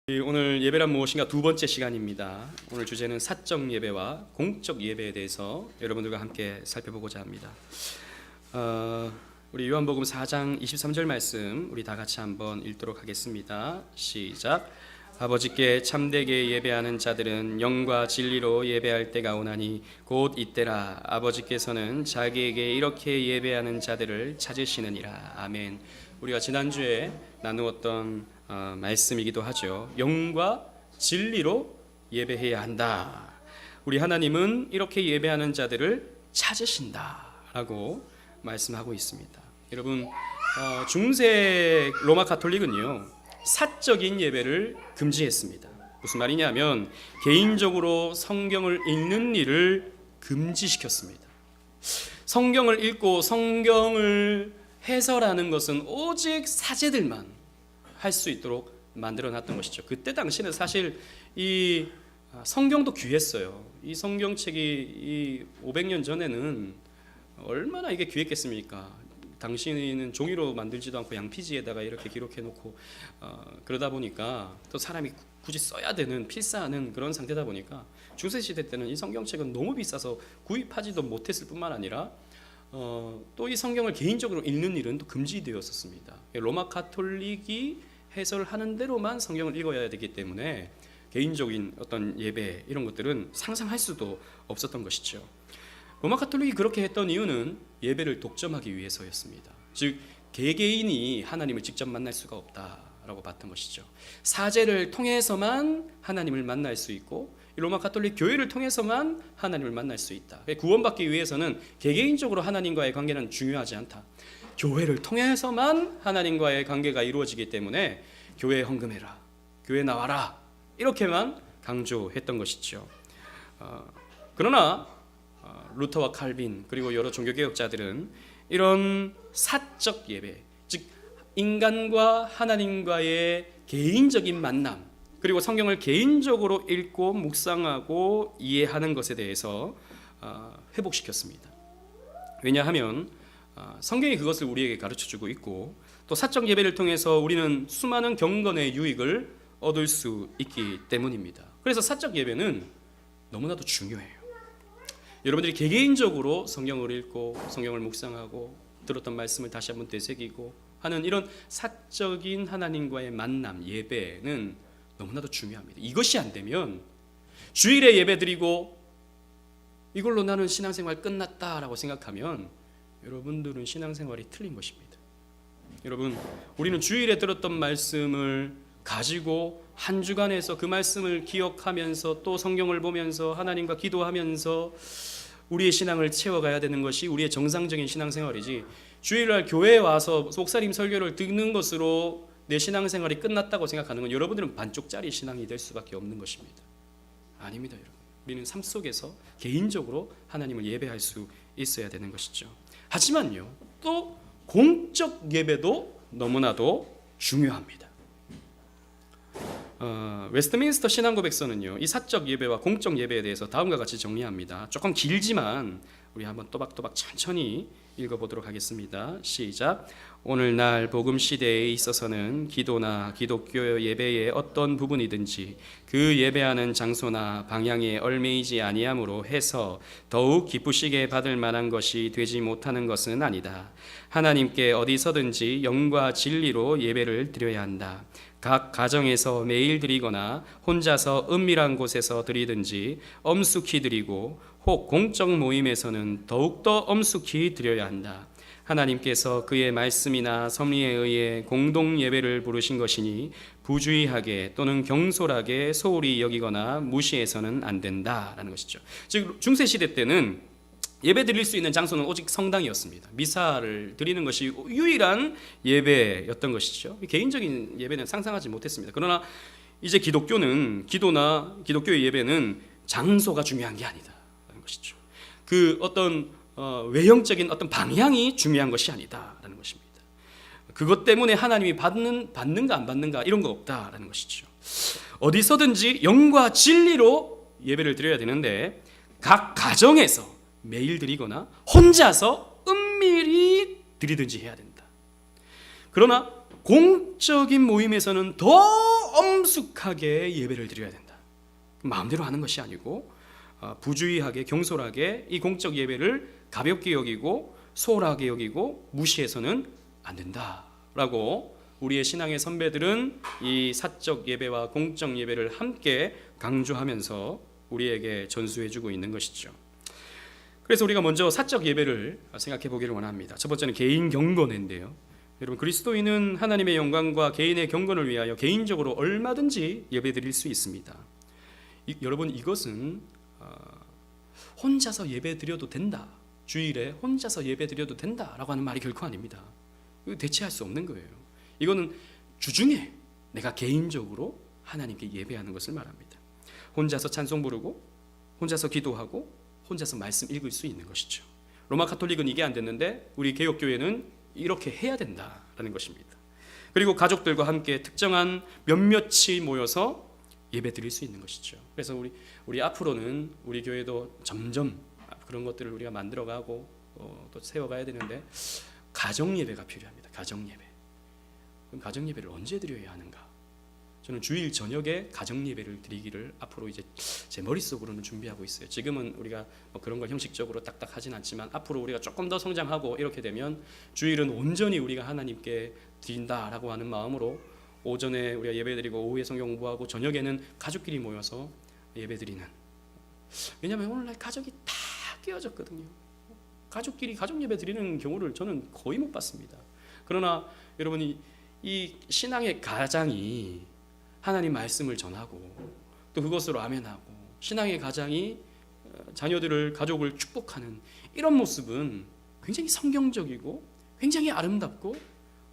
오늘 예배란 무엇인가 두 번째 시간입니다. 오늘 주제는 사적 예배와 공적 예배에 대해서 여러분들과 함께 살펴보고자 합니다. 우리 요한복음 4장 23절 말씀 우리 다 같이 한번 읽도록 하겠습니다. 시작. 아버지께 참되게 예배하는 자들은 영과 진리로 예배할 때가 오나니 곧 이때라. 아버지께서는 자기에게 이렇게 예배하는 자들을 찾으시느니라. 아멘. 우리가 지난주에 나누었던 말씀이기도 하죠. 영과 진리로 예배해야 한다. 우리 하나님은 이렇게 예배하는 자들을 찾으신다라고 말씀하고 있습니다. 여러분, 중세 로마 가톨릭은요 사적인 예배를 금지했습니다. 무슨 말이냐면 개인적으로 성경을 읽는 일을 금지시켰습니다. 성경을 읽고 성경을 해설하는 것은 오직 사제들만 할 수 있도록 만들어 놨던 것이죠. 그때 당시는 사실 이 성경도 귀했어요. 이 성경책이 이 500년 전에는 얼마나 이게 귀했겠습니까? 당시에는 종이로 만들지도 않고 양피지에다가 이렇게 기록해 놓고 그러다 보니까 또 사람이 굳이 써야 되는 필사하는 그런 상태다 보니까 중세 시대 때는 이 성경책은 너무 비싸서 구입하지도 못했을 뿐만 아니라 또 이 성경을 개인적으로 읽는 일은 또 금지되었었습니다. 로마 가톨릭이 해설을 하는 대로만 성경을 읽어야 되기 때문에 개인적인 어떤 예배 이런 것들은 상상할 수도 없었던 것이죠. 로마 가톨릭이 그렇게 했던 이유는 예배를 독점하기 위해서였습니다. 즉 개개인이 하나님을 직접 만날 수가 없다라고 봤던 것이죠. 사제를 통해서만 하나님을 만날 수 있고 로마 가톨릭 교회를 통해서만 하나님을 만날 수 있다. 구원받기 위해서는 개개인적으로 하나님과의 관계는 중요하지 않다. 교회를 통해서만 하나님과의 관계가 이루어지기 때문에 교회에 헌금해라, 교회 나와라 이렇게만 강조했던 것이죠. 그러나 루터와 칼빈 그리고 여러 종교개혁자들은 이런 사적 예배, 즉 인간과 하나님과의 개인적인 만남 그리고 성경을 개인적으로 읽고 묵상하고 이해하는 것에 대해서 회복시켰습니다. 왜냐하면 성경이 그것을 우리에게 가르쳐주고 있고 또 사적 예배를 통해서 우리는 수많은 경건의 유익을 얻을 수 있기 때문입니다. 그래서 사적 예배는 너무나도 중요해요. 여러분들이 개개인적으로 성경을 읽고 성경을 묵상하고 들었던 말씀을 다시 한번 되새기고 하는 이런 사적인 하나님과의 만남, 예배는 너무나도 중요합니다. 이것이 안 되면 주일에 예배드리고 이걸로 나는 신앙생활 끝났다라고 생각하면 여러분들은 신앙생활이 틀린 것입니다. 여러분, 우리는 주일에 들었던 말씀을 가지고 한 주간에서 그 말씀을 기억하면서 또 성경을 보면서 하나님과 기도하면서 우리의 신앙을 채워가야 되는 것이 우리의 정상적인 신앙생활이지, 주일날 교회에 와서 목사님 설교를 듣는 것으로 내 신앙생활이 끝났다고 생각하는 건 여러분들은 반쪽짜리 신앙이 될 수밖에 없는 것입니다. 아닙니다, 여러분. 우리는 삶 속에서 개인적으로 하나님을 예배할 수 있어야 되는 것이죠. 하지만요, 또 공적 예배도 너무나도 중요합니다. 웨스트민스터 신앙고백서는요, 이 사적 예배와 공적 예배에 대해서 다음과 같이 정리합니다. 조금 길지만 우리 한번 또박또박 천천히 읽어보도록 하겠습니다. 시작. 오늘날 복음 시대에 있어서는 기도나 기독교 예배의 어떤 부분이든지 그 예배하는 장소나 방향에 얽매이지 아니함으로 해서 더욱 기쁘시게 받을 만한 것이 되지 못하는 것은 아니다. 하나님께 어디서든지 영과 진리로 예배를 드려야 한다. 각 가정에서 매일 드리거나 혼자서 은밀한 곳에서 드리든지 엄숙히 드리고 혹 공적 모임에서는 더욱더 엄숙히 드려야 한다. 하나님께서 그의 말씀이나 섭리에 의해 공동 예배를 부르신 것이니 부주의하게 또는 경솔하게 소홀히 여기거나 무시해서는 안 된다라는 것이죠. 즉 중세 시대 때는 예배 드릴 수 있는 장소는 오직 성당이었습니다. 미사를 드리는 것이 유일한 예배였던 것이죠. 개인적인 예배는 상상하지 못했습니다. 그러나 이제 기독교는 기도나 기독교의 예배는 장소가 중요한 게 아니다라는 것이죠. 그 어떤 외형적인 어떤 방향이 중요한 것이 아니다라는 것입니다. 그것 때문에 하나님이 받는가 안 받는가 이런 거 없다라는 것이죠. 어디서든지 영과 진리로 예배를 드려야 되는데 각 가정에서 매일 드리거나 혼자서 은밀히 드리든지 해야 된다. 그러나 공적인 모임에서는 더 엄숙하게 예배를 드려야 된다. 마음대로 하는 것이 아니고 부주의하게 경솔하게 이 공적 예배를 가볍게 여기고 소홀하게 여기고 무시해서는 안 된다라고 우리의 신앙의 선배들은 이 사적 예배와 공적 예배를 함께 강조하면서 우리에게 전수해주고 있는 것이죠. 그래서 우리가 먼저 사적 예배를 생각해 보기를 원합니다. 첫 번째는 개인 경건인데요. 여러분, 그리스도인은 하나님의 영광과 개인의 경건을 위하여 개인적으로 얼마든지 예배드릴 수 있습니다. 여러분, 이것은 혼자서 예배드려도 된다, 주일에 혼자서 예배드려도 된다라고 하는 말이 결코 아닙니다. 이거 대체할 수 없는 거예요. 이거는 주중에 내가 개인적으로 하나님께 예배하는 것을 말합니다. 혼자서 찬송 부르고 혼자서 기도하고 혼자서 말씀 읽을 수 있는 것이죠. 로마 가톨릭은 이게 안 됐는데 우리 개혁교회는 이렇게 해야 된다라는 것입니다. 그리고 가족들과 함께 특정한 몇몇이 모여서 예배 드릴 수 있는 것이죠. 그래서 우리 앞으로는 우리 교회도 점점 그런 것들을 우리가 만들어가고 또 세워가야 되는데 가정 예배가 필요합니다. 가정 예배. 그럼 가정 예배를 언제 드려야 하는가? 저는 주일 저녁에 가정 예배를 드리기를 앞으로 이제 제 머릿속으로는 준비하고 있어요. 지금은 우리가 뭐 그런 걸 형식적으로 딱딱 하진 않지만 앞으로 우리가 조금 더 성장하고 이렇게 되면 주일은 온전히 우리가 하나님께 드린다라고 하는 마음으로 오전에 우리가 예배드리고 오후에 성경 공부하고 저녁에는 가족끼리 모여서 예배드리는. 왜냐하면 오늘날 가족이 다 깨어졌거든요. 가족끼리 가족 예배 드리는 경우를 저는 거의 못 봤습니다. 그러나 여러분이 이 신앙의 가장이 하나님 말씀을 전하고 또 그것으로 아멘하고 신앙의 가장이 자녀들을 가족을 축복하는 이런 모습은 굉장히 성경적이고 굉장히 아름답고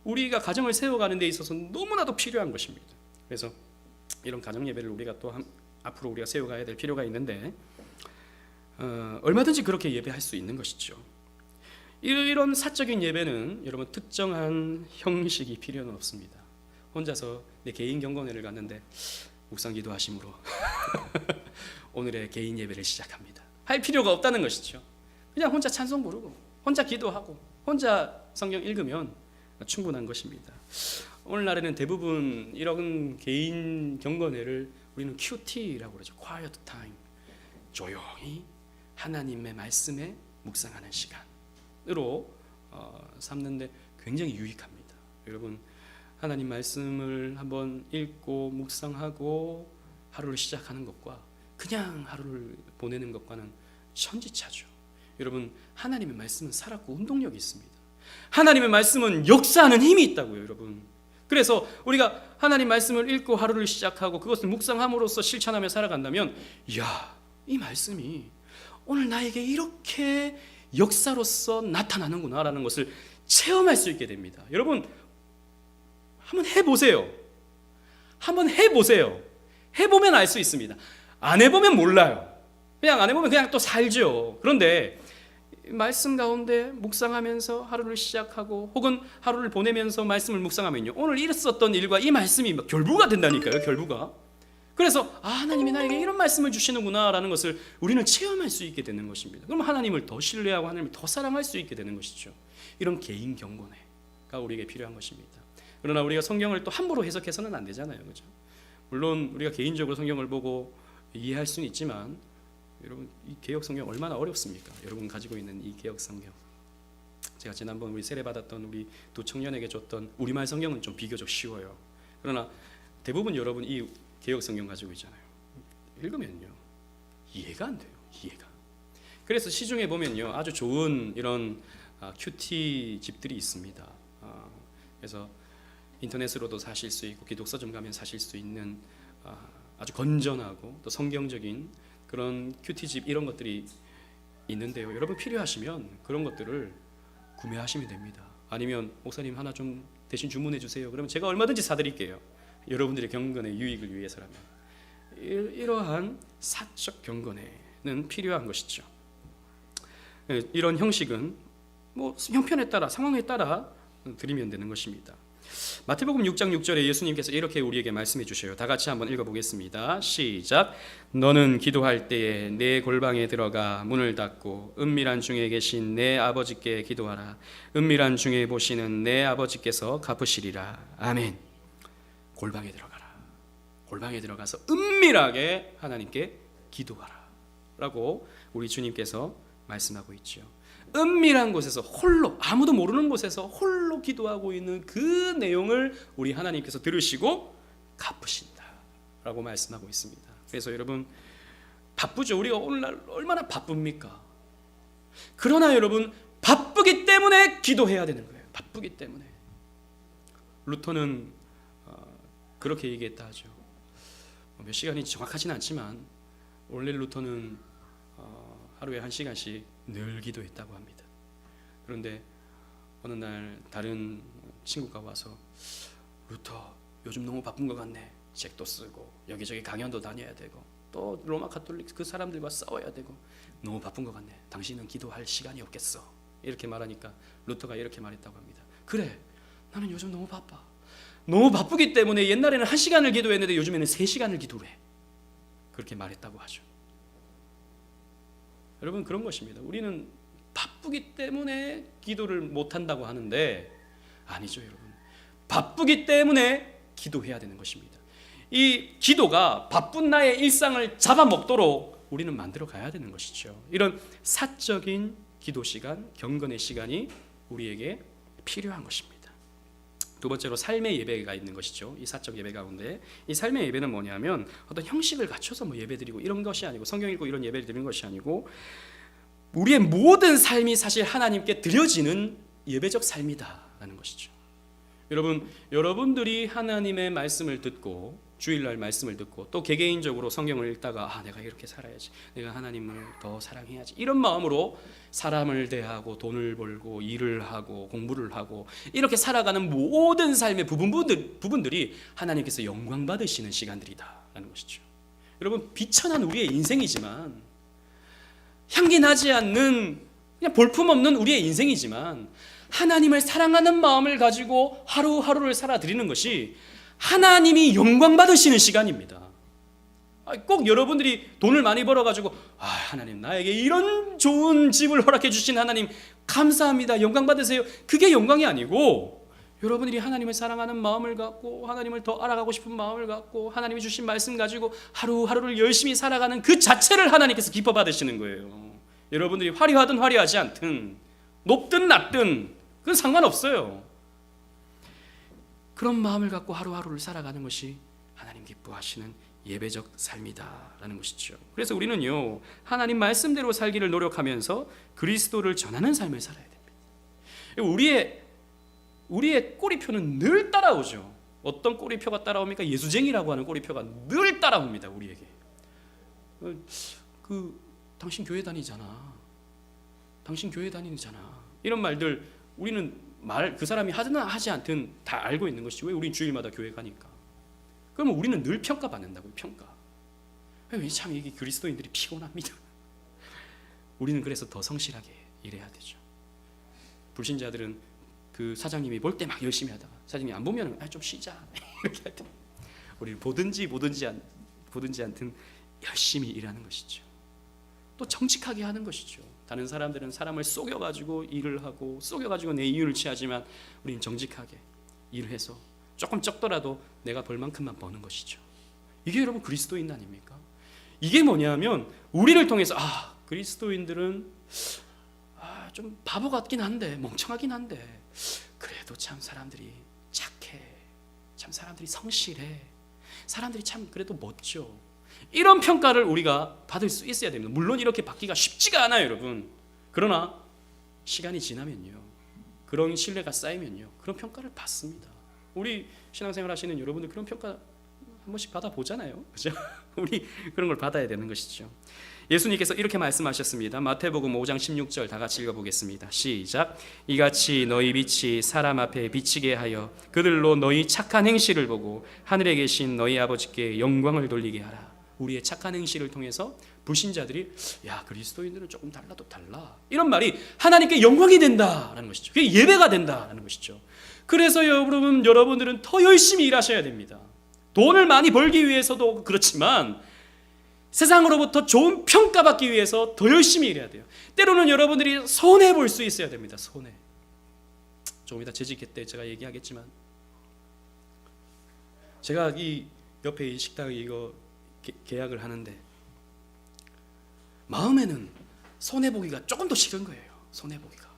우리가 가정을 세워가는 데 있어서 너무나도 필요한 것입니다. 그래서 이런 가정 예배를 우리가 또 앞으로 우리가 세워가야 될 필요가 있는데 얼마든지 그렇게 예배할 수 있는 것이죠. 이런 사적인 예배는 여러분 특정한 형식이 필요는 없습니다. 혼자서 내 개인 경건회를 갔는데 묵상 기도하심으로 오늘의 개인 예배를 시작합니다. 할 필요가 없다는 것이죠. 그냥 혼자 찬송 부르고 혼자 기도하고 혼자 성경 읽으면 충분한 것입니다. 오늘날에는 대부분 이런 개인 경건회를 우리는 QT라고 그러죠. Quiet Time. 조용히 하나님의 말씀에 묵상하는 시간으로 삼는데 굉장히 유익합니다. 여러분, 하나님 말씀을 한번 읽고 묵상하고 하루를 시작하는 것과 그냥 하루를 보내는 것과는 천지차죠. 여러분, 하나님의 말씀은 살았고 운동력이 있습니다. 하나님의 말씀은 역사하는 힘이 있다고요, 여러분. 그래서 우리가 하나님 말씀을 읽고 하루를 시작하고 그것을 묵상함으로써 실천하며 살아간다면, 이야, 이 말씀이 오늘 나에게 이렇게 역사로서 나타나는구나라는 것을 체험할 수 있게 됩니다. 여러분, 한번 해보세요. 한번 해보세요. 해보면 알 수 있습니다. 안 해보면 몰라요. 그냥 안 해보면 그냥 또 살죠. 그런데 말씀 가운데 묵상하면서 하루를 시작하고 혹은 하루를 보내면서 말씀을 묵상하면요, 오늘 있었던 일과 이 말씀이 결부가 된다니까요. 결부가. 그래서 하나님이 나에게 이런 말씀을 주시는구나 라는 것을 우리는 체험할 수 있게 되는 것입니다. 그럼 하나님을 더 신뢰하고 하나님을 더 사랑할 수 있게 되는 것이죠. 이런 개인 경건회가 우리에게 필요한 것입니다. 그러나 우리가 성경을 또 함부로 해석해서는 안 되잖아요, 그렇죠? 물론 우리가 개인적으로 성경을 보고 이해할 수는 있지만, 여러분, 이 개역 성경 얼마나 어렵습니까? 여러분 가지고 있는 이 개역 성경. 제가 지난번 우리 세례 받았던 우리 두 청년에게 줬던 우리말 성경은 좀 비교적 쉬워요. 그러나 대부분 여러분 이 개역 성경 가지고 있잖아요. 읽으면요, 이해가 안 돼요. 이해가. 그래서 시중에 보면요, 아주 좋은 이런 큐티 집들이 있습니다. 그래서 인터넷으로도 사실 수 있고 기독서점 가면 사실 수 있는 아주 건전하고 또 성경적인 그런 큐티집 이런 것들이 있는데요. 여러분 필요하시면 그런 것들을 구매하시면 됩니다. 아니면 목사님 하나 좀 대신 주문해 주세요. 그러면 제가 얼마든지 사드릴게요. 여러분들의 경건의 유익을 위해서라면. 이러한 사적 경건에는 필요한 것이죠. 이런 형식은 뭐 형편에 따라 상황에 따라 드리면 되는 것입니다. 마태복음 6장 6절에 예수님께서 이렇게 우리에게 말씀해 주셔요. 다 같이 한번 읽어보겠습니다. 시작. 너는 기도할 때에 내 골방에 들어가 문을 닫고 은밀한 중에 계신 내 아버지께 기도하라. 은밀한 중에 보시는 내 아버지께서 갚으시리라. 아멘. 골방에 들어가라. 골방에 들어가서 은밀하게 하나님께 기도하라 라고 우리 주님께서 말씀하고 있죠. 은밀한 곳에서 홀로, 아무도 모르는 곳에서 홀로 기도하고 있는 그 내용을 우리 하나님께서 들으시고 갚으신다 라고 말씀하고 있습니다. 그래서 여러분, 바쁘죠. 우리가 오늘날 얼마나 바쁩니까? 그러나 여러분, 바쁘기 때문에 기도해야 되는 거예요. 바쁘기 때문에. 루터는 그렇게 얘기했다 하죠. 몇 시간이 정확하진 않지만 원래 루터는 하루에 1시간씩 늘 기도했다고 합니다. 그런데 어느 날 다른 친구가 와서, 루터 요즘 너무 바쁜 것 같네. 책도 쓰고 여기저기 강연도 다녀야 되고 또 로마 가톨릭 그 사람들과 싸워야 되고 너무 바쁜 것 같네. 당신은 기도할 시간이 없겠어. 이렇게 말하니까 루터가 이렇게 말했다고 합니다. 그래, 나는 요즘 너무 바빠. 너무 바쁘기 때문에 옛날에는 1시간을 기도했는데 요즘에는 3시간을 기도를 해. 그렇게 말했다고 하죠. 여러분, 그런 것입니다. 우리는 바쁘기 때문에 기도를 못한다고 하는데 아니죠, 여러분. 바쁘기 때문에 기도해야 되는 것입니다. 이 기도가 바쁜 나의 일상을 잡아먹도록 우리는 만들어 가야 되는 것이죠. 이런 사적인 기도 시간, 경건의 시간이 우리에게 필요한 것입니다. 두 번째로 삶의 예배가 있는 것이죠. 이 사적 예배 가운데 이 삶의 예배는 뭐냐면 어떤 형식을 갖춰서 예배드리고 이런 것이 아니고, 성경 읽고 이런 예배를 드리는 것이 아니고, 우리의 모든 삶이 사실 하나님께 드려지는 예배적 삶이다라는 것이죠. 여러분들이 하나님의 말씀을 듣고, 주일날 말씀을 듣고 또 개개인적으로 성경을 읽다가 내가 이렇게 살아야지, 내가 하나님을 더 사랑해야지, 이런 마음으로 사람을 대하고 돈을 벌고 일을 하고 공부를 하고 이렇게 살아가는 모든 삶의 부분들이 하나님께서 영광 받으시는 시간들이다라는 것이죠. 여러분, 비천한 우리의 인생이지만, 향기 나지 않는 그냥 볼품없는 우리의 인생이지만, 하나님을 사랑하는 마음을 가지고 하루하루를 살아드리는 것이 하나님이 영광 받으시는 시간입니다. 꼭 여러분들이 돈을 많이 벌어가지고 하나님, 나에게 이런 좋은 집을 허락해 주신 하나님 감사합니다, 영광 받으세요, 그게 영광이 아니고, 여러분들이 하나님을 사랑하는 마음을 갖고 하나님을 더 알아가고 싶은 마음을 갖고 하나님이 주신 말씀 가지고 하루하루를 열심히 살아가는 그 자체를 하나님께서 기뻐 받으시는 거예요. 여러분들이 화려하든 화려하지 않든, 높든 낮든 그건 상관없어요. 그런 마음을 갖고 하루하루를 살아가는 것이 하나님 기뻐하시는 예배적 삶이다라는 것이죠. 그래서 우리는요, 하나님 말씀대로 살기를 노력하면서 그리스도를 전하는 삶을 살아야 됩니다. 우리의 꼬리표는 늘 따라오죠. 어떤 꼬리표가 따라옵니까? 예수쟁이라고 하는 꼬리표가 늘 따라옵니다. 우리에게. 당신 교회 다니잖아. 당신 교회 다니잖아. 이런 말들 우리는 그 사람이 하든 하지 않든 다 알고 있는 것이지, 왜 우린 주일마다 교회 가니까. 그러면 우리는 늘 평가받는다고요. 평가. 참 이게 그리스도인들이 피곤합니다. 우리는 그래서 더 성실하게 일해야 되죠. 불신자들은 그 사장님이 볼 때 막 열심히 하다가 사장님이 안 보면 좀 쉬자 이렇게 할 때, 우리는 보든지 않든 열심히 일하는 것이죠. 또 정직하게 하는 것이죠. 다른 사람들은 사람을 속여가지고 일을 하고 속여가지고 내 이윤을 취하지만 우리는 정직하게 일해서 조금 적더라도 내가 벌 만큼만 버는 것이죠. 이게 여러분 그리스도인 아닙니까? 이게 뭐냐면 우리를 통해서 그리스도인들은 좀 바보 같긴 한데, 멍청하긴 한데, 그래도 참 사람들이 착해, 참 사람들이 성실해, 사람들이 참 그래도 멋져, 이런 평가를 우리가 받을 수 있어야 됩니다. 물론 이렇게 받기가 쉽지가 않아요, 여러분. 그러나 시간이 지나면요, 그런 신뢰가 쌓이면요, 그런 평가를 받습니다. 우리 신앙생활 하시는 여러분들 그런 평가 한 번씩 받아보잖아요, 그죠? 우리 그런 걸 받아야 되는 것이죠. 예수님께서 이렇게 말씀하셨습니다. 마태복음 5장 16절 다 같이 읽어보겠습니다. 시작. 이같이 너희 빛이 사람 앞에 비치게 하여 그들로 너희 착한 행실을 보고 하늘에 계신 너희 아버지께 영광을 돌리게 하라. 우리의 착한 행실을 통해서 불신자들이 그리스도인들은 조금 달라도 달라, 이런 말이 하나님께 영광이 된다라는 것이죠. 그게 예배가 된다라는 것이죠. 그래서 여러분들은 더 열심히 일하셔야 됩니다. 돈을 많이 벌기 위해서도 그렇지만 세상으로부터 좋은 평가받기 위해서 더 열심히 일해야 돼요. 때로는 여러분들이 손해 볼 수 있어야 됩니다. 손해. 조금 이따 재직 때 제가 얘기하겠지만, 제가 이 옆에 이 식당 이거 계약을 하는데 마음에는 손해 보기가 조금 더 싫은 거예요. 손해 보기가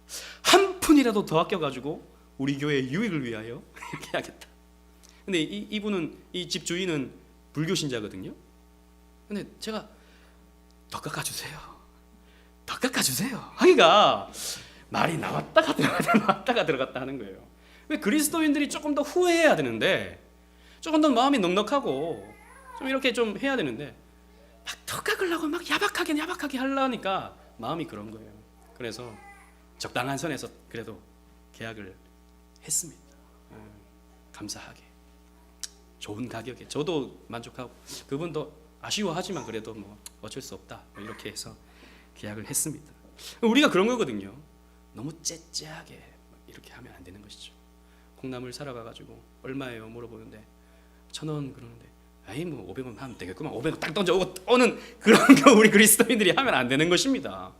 한 푼이라도 더 아껴가지고 우리 교회 유익을 위하여 이렇게 해야겠다. 근데 이분은, 이 집 주인은 불교 신자거든요. 근데 제가 더 깎아주세요, 더 깎아주세요 하기가 말이 나왔다가 들어갔다 나왔다가 들어갔다 하는 거예요. 왜 그리스도인들이 조금 더 후회해야 되는데, 조금 더 마음이 넉넉하고 좀 이렇게 좀 해야 되는데 막 더 깎으려고 막 야박하게 하려니까 마음이 그런 거예요. 그래서 적당한 선에서 그래도 계약을 했습니다. 감사하게 좋은 가격에 저도 만족하고 그분도 아쉬워하지만 그래도 뭐 어쩔 수 없다 이렇게 해서 계약을 했습니다. 우리가 그런 거거든요. 너무 째째하게 이렇게 하면 안 되는 것이죠. 콩나물 사러 가가지고 얼마예요 물어보는데 1,000원 그러는데, 아이 뭐 500원 하면 되겠구만, 500원 딱 던져오는 그런 거 우리 그리스도인들이 하면 안 되는 것입니다.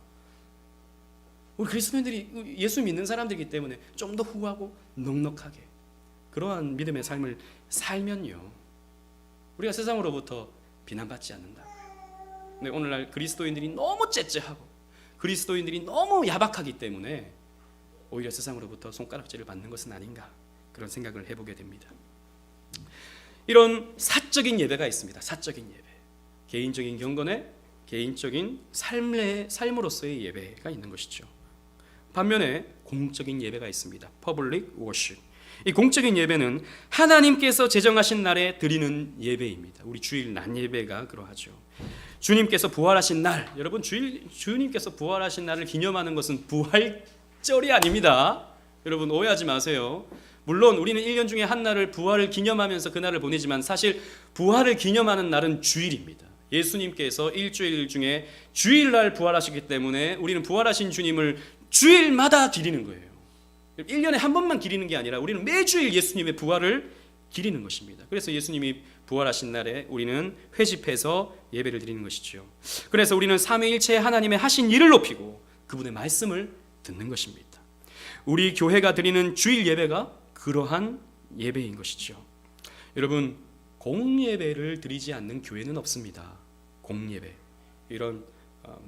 우리 그리스도인들이 예수 믿는 사람들이기 때문에 좀 더 후하고 넉넉하게 그러한 믿음의 삶을 살면요, 우리가 세상으로부터 비난받지 않는다고요. 근데 오늘날 그리스도인들이 너무 째째하고 그리스도인들이 너무 야박하기 때문에 오히려 세상으로부터 손가락질을 받는 것은 아닌가, 그런 생각을 해보게 됩니다. 이런 사적인 예배가 있습니다. 사적인 예배, 개인적인 경건의 개인적인 삶으로서의 예배가 있는 것이죠. 반면에 공적인 예배가 있습니다. Public worship. 이 공적인 예배는 하나님께서 제정하신 날에 드리는 예배입니다. 우리 주일 낮 예배가 그러하죠. 주님께서 부활하신 날, 여러분 주님께서 부활하신 날을 기념하는 것은 부활절이 아닙니다. 여러분 오해하지 마세요. 물론 우리는 1년 중에 한 날을 부활을 기념하면서 그 날을 보내지만 사실 부활을 기념하는 날은 주일입니다. 예수님께서 일주일 중에 주일날 부활하시기 때문에 우리는 부활하신 주님을 주일마다 기리는 거예요. 1년에 한 번만 기리는 게 아니라 우리는 매주일 예수님의 부활을 기리는 것입니다. 그래서 예수님이 부활하신 날에 우리는 회집해서 예배를 드리는 것이죠. 그래서 우리는 삼위일체 하나님의 하신 일을 높이고 그분의 말씀을 듣는 것입니다. 우리 교회가 드리는 주일 예배가 그러한 예배인 것이죠. 여러분, 공예배를 드리지 않는 교회는 없습니다. 공예배, 이런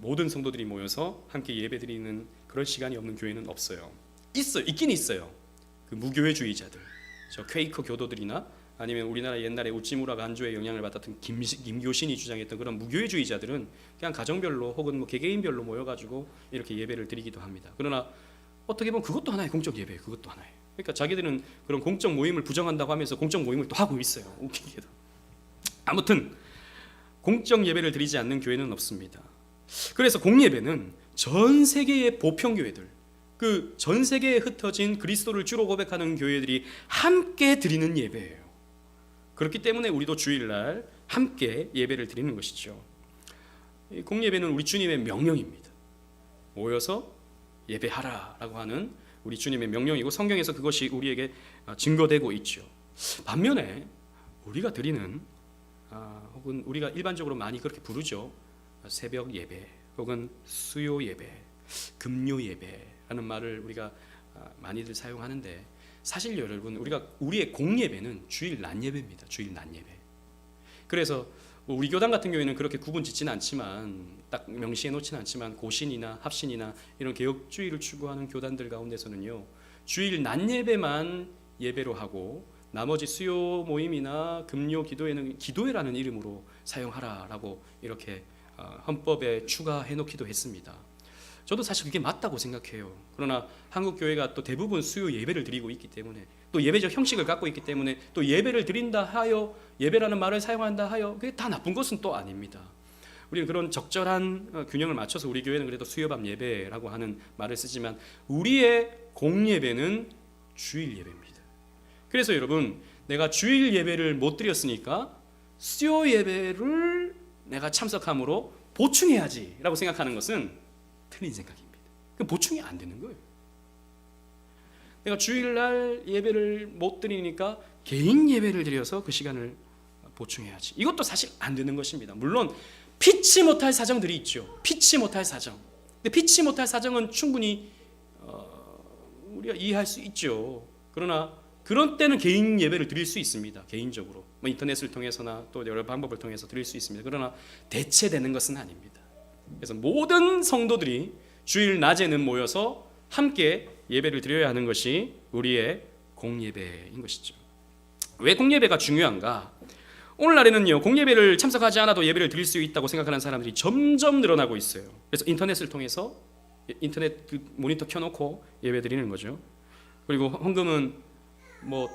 모든 성도들이 모여서 함께 예배드리는 그런 시간이 없는 교회는 없어요. 있긴 있어요. 그 무교회주의자들, 저 퀘이커 교도들이나 아니면 우리나라 옛날에 우찌무라 간주의 영향을 받았던 김교신이 주장했던 그런 무교회주의자들은 그냥 가정별로 혹은 뭐 개개인별로 모여가지고 이렇게 예배를 드리기도 합니다. 그러나 어떻게 보면 그것도 하나의 공적 예배예요. 그것도 하나예요. 그러니까 자기들은 그런 공적 모임을 부정한다고 하면서 공적 모임을 또 하고 있어요. 웃기게도. 아무튼 공적 예배를 드리지 않는 교회는 없습니다. 그래서 공예배는 전 세계의 보편교회들, 그 전 세계에 흩어진 그리스도를 주로 고백하는 교회들이 함께 드리는 예배예요. 그렇기 때문에 우리도 주일날 함께 예배를 드리는 것이죠. 공예배는 우리 주님의 명령입니다. 모여서 예배하라라고 하는 우리 주님의 명령이고 성경에서 그것이 우리에게 증거되고 있죠. 반면에 우리가 드리는 혹은 우리가 일반적으로 많이 그렇게 부르죠. 새벽 예배 혹은 수요 예배, 금요 예배라는 말을 우리가 많이들 사용하는데 사실 여러분 우리의 공예배는 주일 낮 예배입니다. 주일 낮 예배. 그래서 우리 교단 같은 경우에는 그렇게 구분 짓지는 않지만 딱 명시해 놓지는 않지만 고신이나 합신이나 이런 개혁주의를 추구하는 교단들 가운데서는요, 주일 낮 예배만 예배로 하고 나머지 수요 모임이나 금요 기도회는 기도회라는 이름으로 사용하라라고 이렇게 헌법에 추가해 놓기도 했습니다. 저도 사실 그게 맞다고 생각해요. 그러나 한국 교회가 또 대부분 수요 예배를 드리고 있기 때문에 또 예배적 형식을 갖고 있기 때문에 또 예배를 드린다 하여 예배라는 말을 사용한다 하여 그게 다 나쁜 것은 또 아닙니다. 우리는 그런 적절한 균형을 맞춰서 우리 교회는 그래도 수요밤 예배라고 하는 말을 쓰지만 우리의 공예배는 주일 예배입니다. 그래서 여러분, 내가 주일 예배를 못 드렸으니까 수요 예배를 내가 참석함으로 보충해야지라고 생각하는 것은 틀린 생각입니다. 그 보충이 안 되는 거예요. 그러니까 주일날 예배를 못 드리니까 개인 예배를 드려서 그 시간을 보충해야지. 이것도 사실 안 되는 것입니다. 물론 피치 못할 사정들이 있죠. 피치 못할 사정. 근데 피치 못할 사정은 충분히 우리가 이해할 수 있죠. 그러나 그런 때는 개인 예배를 드릴 수 있습니다. 개인적으로 뭐 인터넷을 통해서나 또 여러 방법을 통해서 드릴 수 있습니다. 그러나 대체되는 것은 아닙니다. 그래서 모든 성도들이 주일 낮에는 모여서 함께 예배를 드려야 하는 것이 우리의 공예배인 것이죠. 왜 공예배가 중요한가? 오늘날에는요, 공예배를 참석하지 않아도 예배를 드릴 수 있다고 생각하는 사람들이 점점 늘어나고 있어요. 그래서 인터넷을 통해서 인터넷 그 모니터 켜놓고 예배 드리는 거죠. 그리고 헌금은 뭐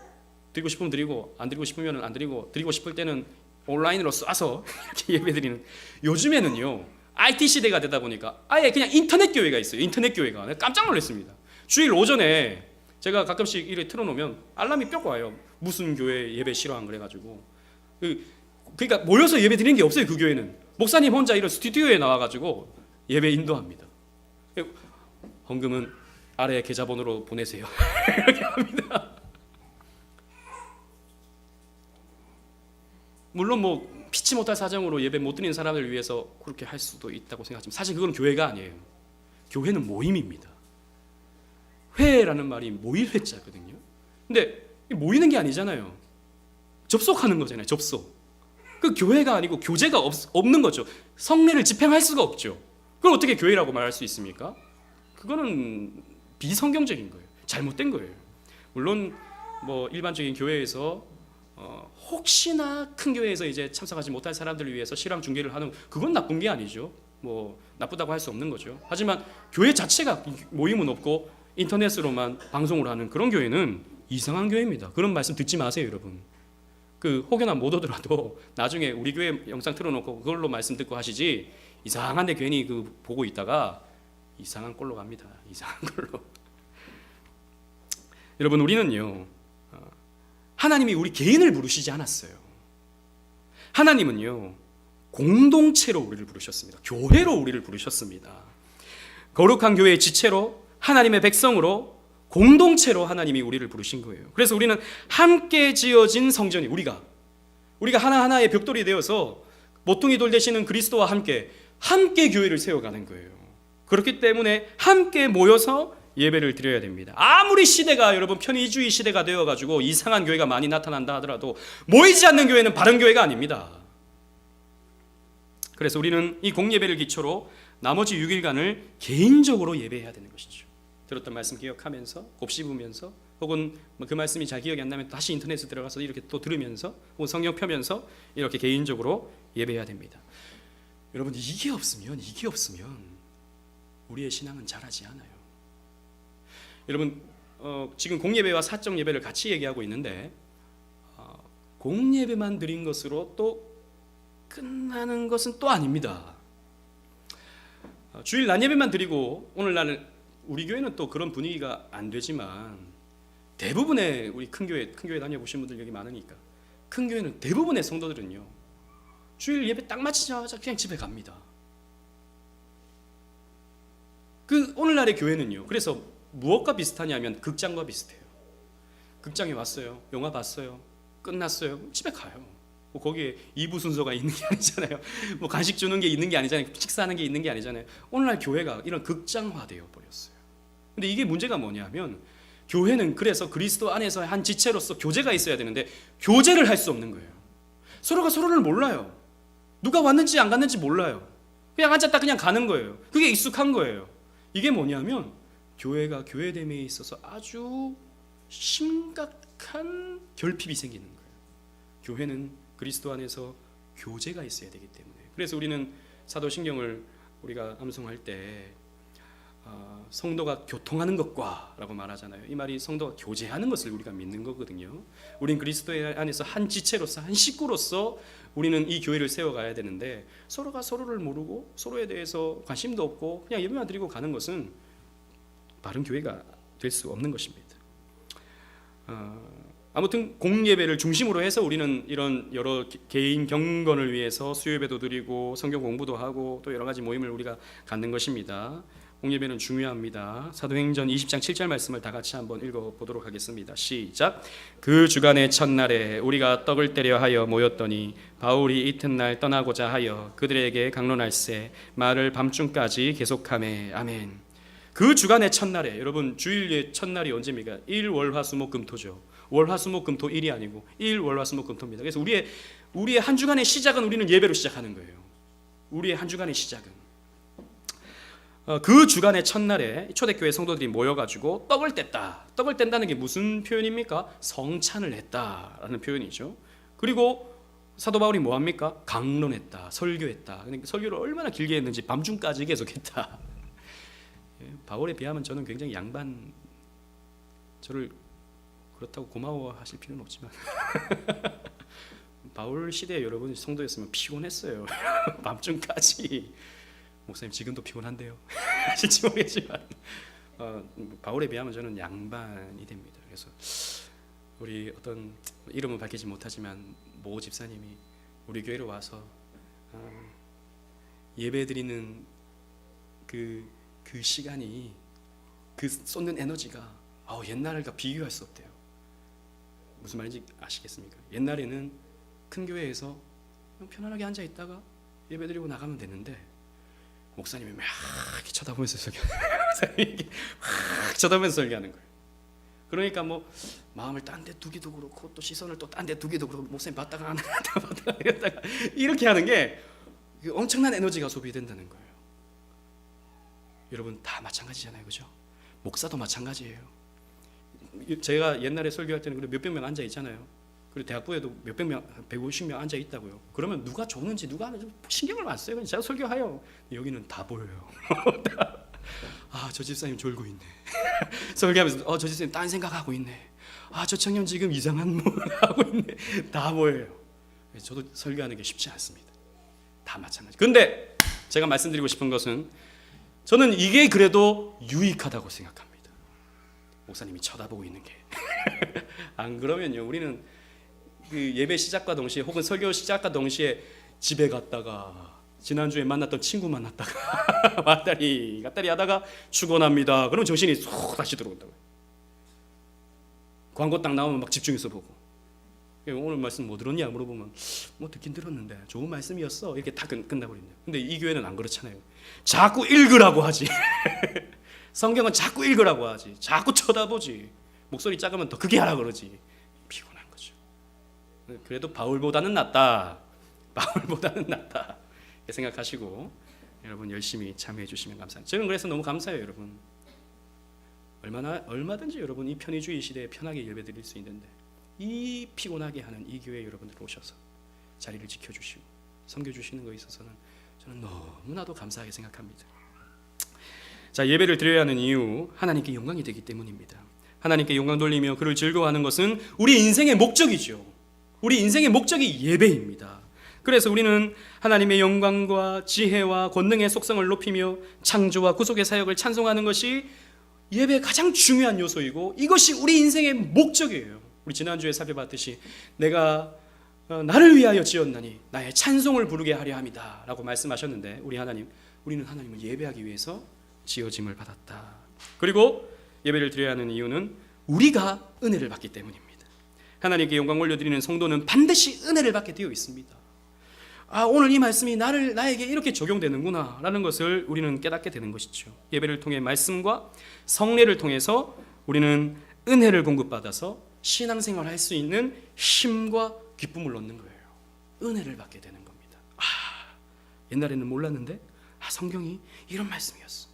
드리고 싶으면 드리고 안 드리고 싶으면 안 드리고, 드리고 싶을 때는 온라인으로 쏴서 이렇게 예배 드리는. 요즘에는요, IT 시대가 되다 보니까 아예 그냥 인터넷 교회가 있어요. 인터넷 교회가. 내가 깜짝 놀랐습니다. 주일 오전에 제가 가끔씩 이렇게 틀어놓으면 알람이 뿅 와요. 무슨 교회 예배 싫어한 그래가지고. 그러니까 모여서 예배 드리는 게 없어요. 그 교회는 목사님 혼자 이런 스튜디오에 나와가지고 예배 인도합니다. 헌금은 아래 계좌번호로 보내세요. 이렇게 합니다. 물론 뭐 피치 못할 사정으로 예배 못 드리는 사람을 위해서 그렇게 할 수도 있다고 생각하지만 사실 그건 교회가 아니에요. 교회는 모임입니다. 회라는 말이 모일 회자거든요. 근데 모이는 게 아니잖아요. 접속하는 거잖아요. 접속. 그 교회가 아니고 교제가 없는 거죠. 성례를 집행할 수가 없죠. 그걸 어떻게 교회라고 말할 수 있습니까? 그거는 비성경적인 거예요. 잘못된 거예요. 물론 뭐 일반적인 교회에서 혹시나 큰 교회에서 이제 참석하지 못할 사람들을 위해서 실황 중계를 하는, 그건 나쁜 게 아니죠. 뭐 나쁘다고 할 수 없는 거죠. 하지만 교회 자체가 모임은 없고 인터넷으로만 방송을 하는 그런 교회는 이상한 교회입니다. 그런 말씀 듣지 마세요, 여러분. 그 혹여나 못 오더라도 나중에 우리 교회 영상 틀어놓고 그걸로 말씀 듣고 하시지, 이상한데 괜히 그 보고 있다가 이상한 꼴로 갑니다. 이상한 걸로. 여러분, 우리는요, 하나님이 우리 개인을 부르시지 않았어요. 하나님은요, 공동체로 우리를 부르셨습니다. 교회로 우리를 부르셨습니다. 거룩한 교회의 지체로, 하나님의 백성으로, 공동체로 하나님이 우리를 부르신 거예요. 그래서 우리는 함께 지어진 성전이, 우리가 하나하나의 벽돌이 되어서 모퉁이 돌 되시는 그리스도와 함께 교회를 세워가는 거예요. 그렇기 때문에 함께 모여서 예배를 드려야 됩니다. 아무리 시대가 여러분 편의주의 시대가 되어가지고 이상한 교회가 많이 나타난다 하더라도 모이지 않는 교회는 바른 교회가 아닙니다. 그래서 우리는 이 공예배를 기초로 나머지 6일간을 개인적으로 예배해야 되는 것이죠. 들었던 말씀 기억하면서 곱씹으면서, 혹은 그 말씀이 잘 기억이 안 나면 다시 인터넷에 들어가서 이렇게 또 들으면서, 혹은 성경 펴면서 이렇게 개인적으로 예배해야 됩니다. 여러분, 이게 없으면 우리의 신앙은 자라지 않아요. 여러분, 지금 공예배와 사적 예배를 같이 얘기하고 있는데 공예배만 드린 것으로 또 끝나는 것은 또 아닙니다. 주일 낮 예배만 드리고 오늘날은 우리 교회는 또 그런 분위기가 안 되지만 대부분의 우리 큰 교회 다녀보신 분들 여기 많으니까 큰 교회는 대부분의 성도들은요, 주일 예배 딱 마치자마자 그냥 집에 갑니다. 그 오늘날의 교회는요, 그래서 무엇과 비슷하냐면 극장과 비슷해요. 극장에 왔어요, 영화 봤어요, 끝났어요, 집에 가요. 뭐 거기에 2부 순서가 있는 게 아니잖아요. 뭐 간식 주는 게 있는 게 아니잖아요. 식사하는 게 있는 게 아니잖아요. 오늘날 교회가 이런 극장화되어 버렸어요. 근데 이게 문제가 뭐냐면, 교회는 그래서 그리스도 안에서 한 지체로서 교제가 있어야 되는데 교제를 할 수 없는 거예요. 서로가 서로를 몰라요. 누가 왔는지 안 갔는지 몰라요. 그냥 앉았다 그냥 가는 거예요. 그게 익숙한 거예요. 이게 뭐냐면 교회가 교회됨에 있어서 아주 심각한 결핍이 생기는 거예요. 교회는 그리스도 안에서 교제가 있어야 되기 때문에. 그래서 우리는 사도신경을 우리가 암송할 때 성도가 교통하는 것과 라고 말하잖아요. 이 말이 성도가 교제하는 것을 우리가 믿는 거거든요. 우린 그리스도 안에서 한 지체로서, 한 식구로서 우리는 이 교회를 세워가야 되는데, 서로가 서로를 모르고 서로에 대해서 관심도 없고 그냥 예배만 드리고 가는 것은 바른 교회가 될 수 없는 것입니다. 아무튼 공예배를 중심으로 해서 우리는 이런 여러 개인 경건을 위해서 수요예배도 드리고 성경 공부도 하고 또 여러 가지 모임을 우리가 갖는 것입니다. 공예배는 중요합니다. 사도행전 20장 7절 말씀을 다 같이 한번 읽어보도록 하겠습니다. 시작. 그 주간의 첫날에 우리가 떡을 떼려 하여 모였더니 바울이 이튿날 떠나고자 하여 그들에게 강론할세 말을 밤중까지 계속하매. 아멘. 그 주간의 첫날에, 여러분 주일의 첫날이 언제입니까? 일, 월, 화, 수, 목, 금토죠. 월, 화, 수, 목, 금토 일이 아니고 일, 월, 화, 수, 목, 금토입니다. 그래서 우리의 한 주간의 시작은 우리는 예배로 시작하는 거예요. 우리의 한 주간의 시작은 그 주간의 첫날에 초대교회 성도들이 모여가지고 떡을 뗐다. 떡을 뗀다는 게 무슨 표현입니까? 성찬을 했다라는 표현이죠. 그리고 사도 바울이 뭐합니까? 강론했다, 설교했다. 그러니까 설교를 얼마나 길게 했는지 밤중까지 계속했다. 바울에 비하면 저는 굉장히 양반, 저를 그렇다고 고마워하실 필요는 없지만 바울 시대에 여러분 성도였으면 피곤했어요. 밤중까지. 목사님 지금도 피곤한데요. 아실지 모르겠지만 바울에 비하면 저는 양반이 됩니다. 그래서 우리 어떤 이름은 밝히지 못하지만 모 집사님이 우리 교회로 와서 예배드리는 그 시간이, 그 쏟는 에너지가 옛날과 비교할 수 없대요. 무슨 말인지 아시겠습니까? 옛날에는 큰 교회에서 편안하게 앉아 있다가 예배드리고 나가면 되는데 목사님이 막 이렇게 쳐다보면서 설교하는 거예요. 그러니까 뭐 마음을 딴 데 두기도 그렇고 또 시선을 또 딴 데 두기도 그렇고 목사님 봤다가 안 봤다가 이러다가 이렇게 하는 게 엄청난 에너지가 소비된다는 거예요. 여러분 다 마찬가지잖아요, 그죠? 목사도 마찬가지예요. 제가 옛날에 설교할 때는 몇백 명 앉아 있잖아요. 그리고 대학부에도 몇백 명, 150명 앉아 있다고요. 그러면 누가 적는지 누가 하는지 신경을 안 써요. 그냥 제가 설교해요. 여기는 다 보여요. 저 집사님 졸고 있네. 설교하면서 저 집사님 딴 생각하고 있네. 저 청년 지금 이상한 뭐 하고 있네. 다 보여요. 저도 설교하는 게 쉽지 않습니다. 다 마찬가지. 근데 제가 말씀드리고 싶은 것은 저는 이게 그래도 유익하다고 생각합니다. 목사님이 쳐다보고 있는 게. 안 그러면요, 우리는 그 예배 시작과 동시에 혹은 설교 시작과 동시에 집에 갔다가 지난주에 만났던 친구 만났다가 왔다리 갔다리 하다가 축원합니다. 그러면 정신이 쏙 다시 들어온다고요. 광고 딱 나오면 막 집중해서 보고, 오늘 말씀 뭐 들었냐 물어보면 뭐 듣긴 들었는데 좋은 말씀이었어, 이렇게 다 끝나버린대요. 근데 이 교회는 안 그렇잖아요. 자꾸 읽으라고 하지. 성경은 자꾸 읽으라고 하지. 자꾸 쳐다보지. 목소리 작으면 더 크게 하라 그러지. 피곤한 거죠. 그래도 바울보다는 낫다. 바울보다는 낫다. 이렇게 생각하시고 여러분 열심히 참여해 주시면 감사합니다. 저는 그래서 너무 감사해요, 여러분. 얼마든지 여러분 이 편의주의 시대에 편하게 예배드릴 수 있는데 이 피곤하게 하는 이 교회에 여러분들 오셔서 자리를 지켜주시고 섬겨주시는 것에 있어서는 저는 너무나도 감사하게 생각합니다. 자, 예배를 드려야 하는 이유, 하나님께 영광이 되기 때문입니다. 하나님께 영광 돌리며 그를 즐거워하는 것은 우리 인생의 목적이죠. 우리 인생의 목적이 예배입니다. 그래서 우리는 하나님의 영광과 지혜와 권능의 속성을 높이며 창조와 구속의 사역을 찬송하는 것이 예배의 가장 중요한 요소이고 이것이 우리 인생의 목적이에요. 우리 지난주에 살펴봤듯이 내가 나를 위하여 지었나니 나의 찬송을 부르게 하려 함이다 라고 말씀하셨는데 우리는 하나님을 예배하기 위해서 지어짐을 받았다. 그리고 예배를 드려야 하는 이유는 우리가 은혜를 받기 때문입니다. 하나님께 영광 올려드리는 성도는 반드시 은혜를 받게 되어 있습니다. 오늘 이 말씀이 나에게 이렇게 적용되는구나 라는 것을 우리는 깨닫게 되는 것이죠. 예배를 통해 말씀과 성례를 통해서 우리는 은혜를 공급받아서 신앙생활을 할 수 있는 힘과 기쁨을 얻는 거예요. 은혜를 받게 되는 겁니다. 옛날에는 몰랐는데 성경이 이런 말씀이었어.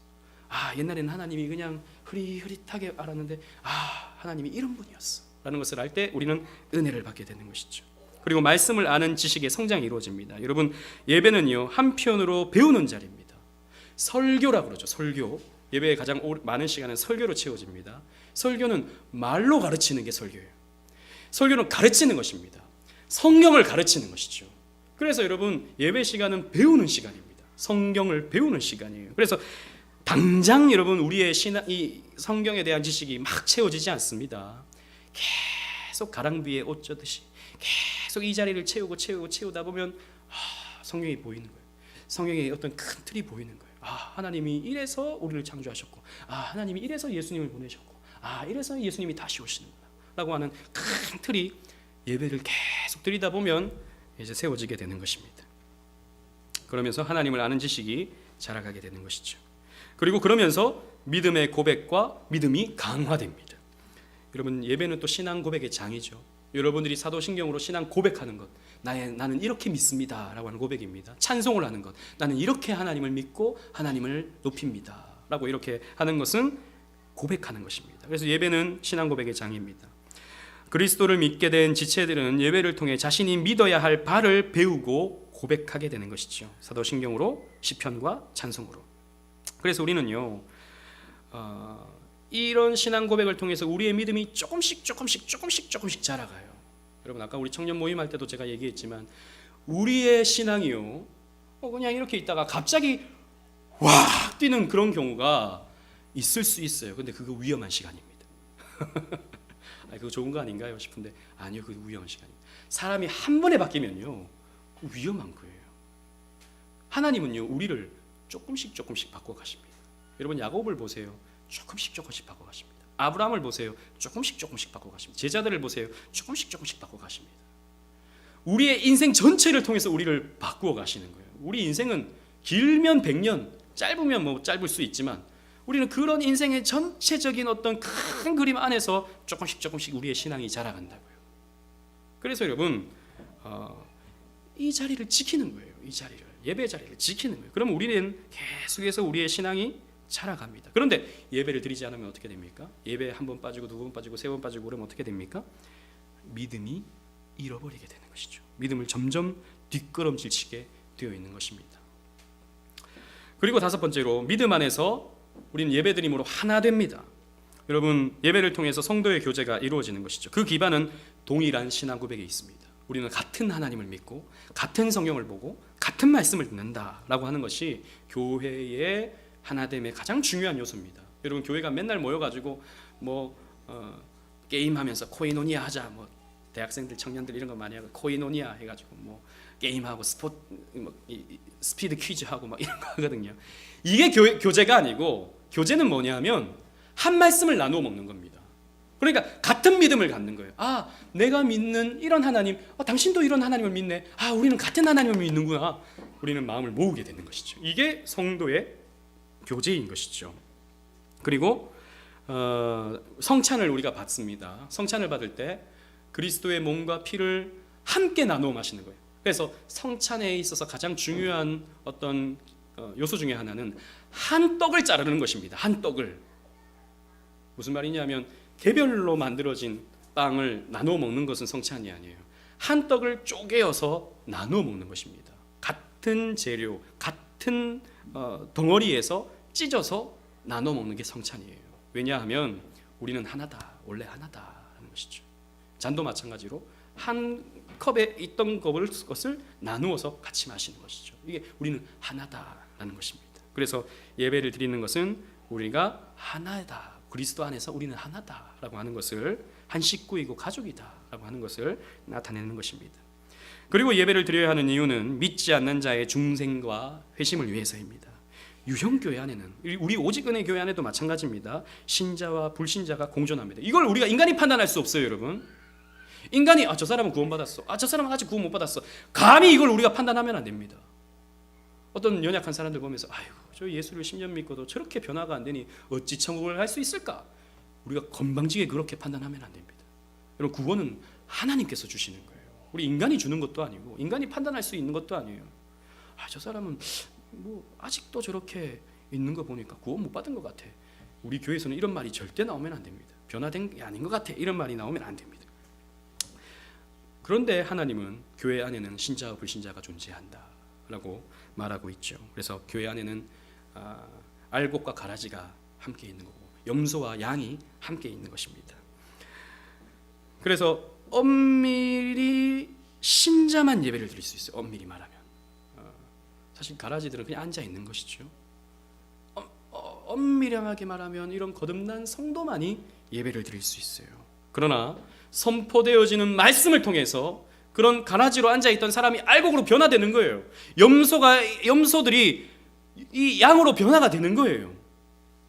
옛날에는 하나님이 그냥 흐릿흐릿하게 알았는데 하나님이 이런 분이었어 라는 것을 알 때 우리는 은혜를 받게 되는 것이죠. 그리고 말씀을 아는 지식의 성장이 이루어집니다. 여러분, 예배는요 한편으로 배우는 자리입니다. 설교라고 그러죠. 설교. 예배의 가장 많은 시간은 설교로 채워집니다. 설교는 말로 가르치는 게 설교예요. 설교는 가르치는 것입니다. 성경을 가르치는 것이죠. 그래서 여러분, 예배 시간은 배우는 시간입니다. 성경을 배우는 시간이에요. 그래서 당장 여러분 우리의 이 성경에 대한 지식이 막 채워지지 않습니다. 계속 가랑비에 옷 젖듯이 계속 이 자리를 채우다 보면 성경이 보이는 거예요. 성경의 어떤 큰 틀이 보이는 거예요. 하나님이 이래서 우리를 창조하셨고, 하나님이 이래서 예수님을 보내셨고, 이래서 예수님이 다시 오시는구나 라고 하는 큰 틀이 예배를 계속 드리다 보면 이제 세워지게 되는 것입니다. 그러면서 하나님을 아는 지식이 자라가게 되는 것이죠. 그리고 그러면서 믿음의 고백과 믿음이 강화됩니다. 여러분, 예배는 또 신앙 고백의 장이죠. 여러분들이 사도신경으로 신앙 고백하는 것, 나는 이렇게 믿습니다 라고 하는 고백입니다. 찬송을 하는 것, 나는 이렇게 하나님을 믿고 하나님을 높입니다 라고 이렇게 하는 것은 고백하는 것입니다. 그래서 예배는 신앙 고백의 장입니다. 그리스도를 믿게 된 지체들은 예배를 통해 자신이 믿어야 할 바를 배우고 고백하게 되는 것이죠. 사도신경으로, 시편과 찬송으로. 그래서 우리는요, 이런 신앙 고백을 통해서 우리의 믿음이 조금씩 자라가요. 여러분, 아까 우리 청년 모임할 때도 제가 얘기했지만 우리의 신앙이요, 그냥 이렇게 있다가 갑자기 와 뛰는 그런 경우가 있을 수 있어요. 근데 그거 위험한 시간입니다. 그거 좋은 거 아닌가요 싶은데, 아니요, 그거 위험한 시간입니다. 사람이 한 번에 바뀌면요, 위험한 거예요. 하나님은요, 우리를 조금씩 바꿔가십니다. 여러분, 야곱을 보세요. 조금씩 바꿔가십니다. 아브라함을 보세요. 조금씩 바꿔가십니다. 제자들을 보세요. 조금씩 바꿔가십니다. 우리의 인생 전체를 통해서 우리를 바꾸어 가시는 거예요. 우리 인생은 길면 100년, 짧으면 짧을 수 있지만 우리는 그런 인생의 전체적인 어떤 큰 그림 안에서 조금씩 우리의 신앙이 자라간다고요. 그래서 여러분, 이 자리를 지키는 거예요. 이 자리를, 예배 자리를 지키는 거예요. 그럼 우리는 계속해서 우리의 신앙이 자라갑니다. 그런데 예배를 드리지 않으면 어떻게 됩니까? 예배 한 번 빠지고 두 번 빠지고 세 번 빠지고 그러면 어떻게 됩니까? 믿음이 잃어버리게 되는 것이죠. 믿음을 점점 뒷걸음질치게 되어 있는 것입니다. 그리고 다섯 번째로, 믿음 안에서 우리는 예배드림으로 하나 됩니다. 여러분, 예배를 통해서 성도의 교제가 이루어지는 것이죠. 그 기반은 동일한 신앙 고백에 있습니다. 우리는 같은 하나님을 믿고 같은 성경을 보고 같은 말씀을 듣는다라고 하는 것이 교회의 하나됨의 가장 중요한 요소입니다. 여러분, 교회가 맨날 모여가지고 게임하면서 코이노니아 하자, 대학생들, 청년들 이런 거 많이 하고 코이노니아 해가지고 게임하고 스피드 퀴즈 하고 이런 거 하거든요. 이게 교제가 아니고, 교제는 뭐냐면 한 말씀을 나누어 먹는 겁니다. 그러니까 같은 믿음을 갖는 거예요. 내가 믿는 이런 하나님, 당신도 이런 하나님을 믿네. 우리는 같은 하나님을 믿는구나. 우리는 마음을 모으게 되는 것이죠. 이게 성도의 교제인 것이죠. 그리고 성찬을 우리가 받습니다. 성찬을 받을 때 그리스도의 몸과 피를 함께 나누어 마시는 거예요. 그래서 성찬에 있어서 가장 중요한 어떤 요소 중에 하나는 한 떡을 자르는 것입니다. 한 떡을. 무슨 말이냐면 개별로 만들어진 빵을 나누어 먹는 것은 성찬이 아니에요. 한 떡을 쪼개어서 나누어 먹는 것입니다. 같은 재료, 같은 덩어리에서 찢어서 나눠 먹는 게 성찬이에요. 왜냐하면 우리는 하나다, 원래 하나다라는 것이죠. 잔도 마찬가지로 한 컵에 있던 것을 나누어서 같이 마시는 것이죠. 이게 우리는 하나다라는 것입니다. 그래서 예배를 드리는 것은 우리가 하나다, 그리스도 안에서 우리는 하나다라고 하는 것을, 한 식구이고 가족이다라고 하는 것을 나타내는 것입니다. 그리고 예배를 드려야 하는 이유는 믿지 않는 자의 중생과 회심을 위해서입니다. 유형교회 안에는, 우리 오직은혜 교회 안에도 마찬가지입니다. 신자와 불신자가 공존합니다. 이걸 우리가 인간이 판단할 수 없어요, 여러분. 인간이 저 사람은 구원받았어, 저 사람은 아직 구원 못 받았어, 감히 이걸 우리가 판단하면 안 됩니다. 어떤 연약한 사람들 보면서 저 예수를 10년 믿고도 저렇게 변화가 안 되니 어찌 천국을 갈 수 있을까? 우리가 건방지게 그렇게 판단하면 안 됩니다. 여러분, 구원은 하나님께서 주시는 거예요. 우리 인간이 주는 것도 아니고, 인간이 판단할 수 있는 것도 아니에요. 저 사람은 아직도 저렇게 있는 거 보니까 구원 못 받은 것 같아. 우리 교회에서는 이런 말이 절대 나오면 안 됩니다. 변화된 게 아닌 것 같아, 이런 말이 나오면 안 됩니다. 그런데 하나님은 교회 안에는 신자와 불신자가 존재한다라고 말하고 있죠. 그래서 교회 안에는 알곡과 가라지가 함께 있는 거고, 염소와 양이 함께 있는 것입니다. 그래서 엄밀히 신자만 예배를 드릴 수 있어요. 엄밀히 말하면. 사실 가라지들은 그냥 앉아 있는 것이죠. 엄밀하게 말하면 이런 거듭난 성도만이 예배를 드릴 수 있어요. 그러나 선포되어지는 말씀을 통해서 그런 가라지로 앉아 있던 사람이 알곡으로 변화되는 거예요. 염소들이 이 양으로 변화가 되는 거예요.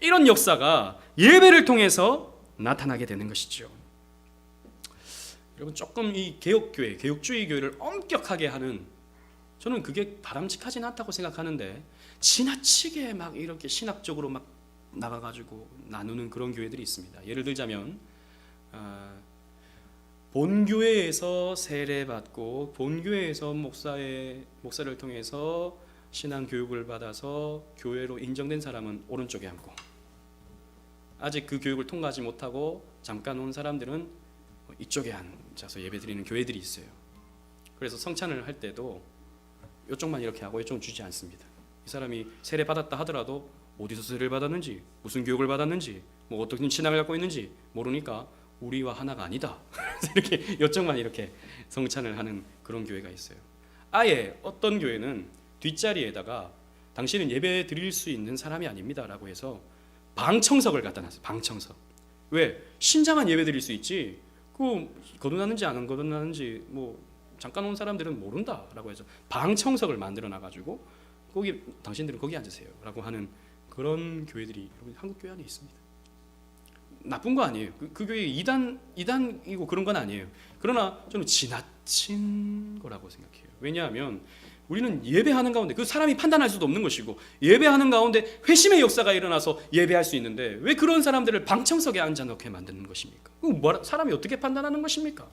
이런 역사가 예배를 통해서 나타나게 되는 것이죠. 여러분, 조금 이 개혁교회, 개혁주의 교회를 엄격하게 하는, 저는 그게 바람직하진 않다고 생각하는데, 지나치게 막 이렇게 신학적으로 막 나가가지고 나누는 그런 교회들이 있습니다. 예를 들자면 본교회에서 세례받고 본교회에서 목사를 통해서 신앙 교육을 받아서 교회로 인정된 사람은 오른쪽에 앉고, 아직 그 교육을 통과하지 못하고 잠깐 온 사람들은 이쪽에 앉아서 예배드리는 교회들이 있어요. 그래서 성찬을 할 때도 이쪽만 이렇게 하고 이쪽은 주지 않습니다. 이 사람이 세례 받았다 하더라도 어디서 세례를 받았는지, 무슨 교육을 받았는지, 뭐 어떤 신앙을 갖고 있는지 모르니까 우리와 하나가 아니다. 이렇게 이쪽만 이렇게 성찬을 하는 그런 교회가 있어요. 아예 어떤 교회는 뒷자리에다가 당신은 예배 드릴 수 있는 사람이 아닙니다라고 해서 방청석을 갖다 놨어요. 방청석. 왜? 신자만 예배 드릴 수 있지, 그 거듭났는지 안 거듭났는지 뭐 잠깐 온 사람들은 모른다라고 해서 방청석을 만들어 놔가지고 거기 당신들은 거기 앉으세요라고 하는 그런 교회들이 한국 교회 안에 있습니다. 나쁜 거 아니에요. 그 교회 이단이고 그런 건 아니에요. 그러나 저는 지나친 거라고 생각해요. 왜냐하면 우리는 예배하는 가운데, 그 사람이 판단할 수도 없는 것이고, 예배하는 가운데 회심의 역사가 일어나서 예배할 수 있는데 왜 그런 사람들을 방청석에 앉아놓게 만드는 것입니까? 사람이 어떻게 판단하는 것입니까?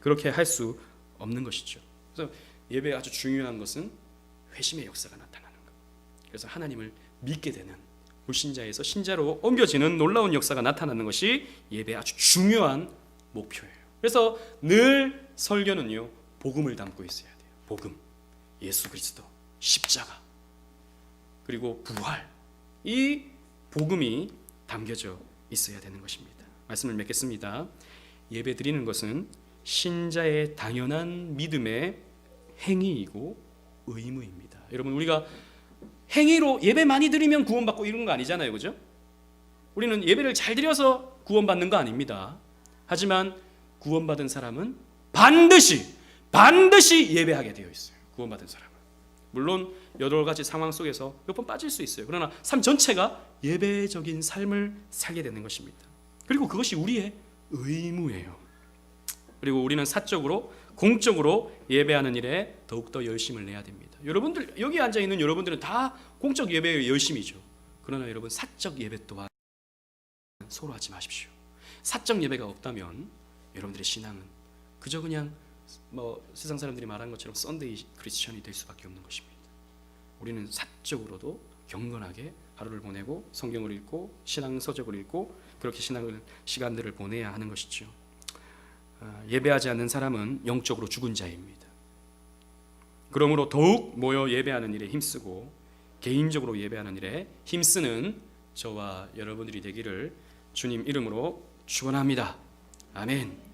그렇게 할 수 없는 것이죠. 그래서 예배에 아주 중요한 것은 회심의 역사가 나타나는 것. 그래서 하나님을 믿게 되는, 불신자에서 신자로 옮겨지는 놀라운 역사가 나타나는 것이 예배의 아주 중요한 목표예요. 그래서 늘 설교는요, 복음을 담고 있어야 돼요. 복음, 예수 그리스도, 십자가, 그리고 부활, 이 복음이 담겨져 있어야 되는 것입니다. 말씀을 맺겠습니다. 예배 드리는 것은 신자의 당연한 믿음의 행위이고 의무입니다. 여러분, 우리가 행위로 예배 많이 드리면 구원받고 이런 거 아니잖아요, 그죠? 우리는 예배를 잘 드려서 구원받는 거 아닙니다. 하지만 구원받은 사람은 반드시 예배하게 되어 있어요. 구원받은 사람은. 물론 여러 가지 상황 속에서 몇 번 빠질 수 있어요. 그러나 삶 전체가 예배적인 삶을 살게 되는 것입니다. 그리고 그것이 우리의 의무예요. 그리고 우리는 사적으로, 공적으로 예배하는 일에 더욱더 열심을 내야 됩니다. 여러분들, 여기 앉아있는 여러분들은 다 공적 예배에 열심이죠. 그러나 여러분, 사적 예배 또한 소로 하지 마십시오. 사적 예배가 없다면 여러분들의 신앙은 그저 그냥 세상 사람들이 말하는 것처럼 썬데이 크리스천이 될 수밖에 없는 것입니다. 우리는 사적으로도 경건하게 하루를 보내고 성경을 읽고 신앙 서적을 읽고 그렇게 시간들을 보내야 하는 것이죠. 예배하지 않는 사람은 영적으로 죽은 자입니다. 그러므로 더욱 모여 예배하는 일에 힘쓰고 개인적으로 예배하는 일에 힘쓰는 저와 여러분들이 되기를 주님 이름으로 축원합니다. 아멘.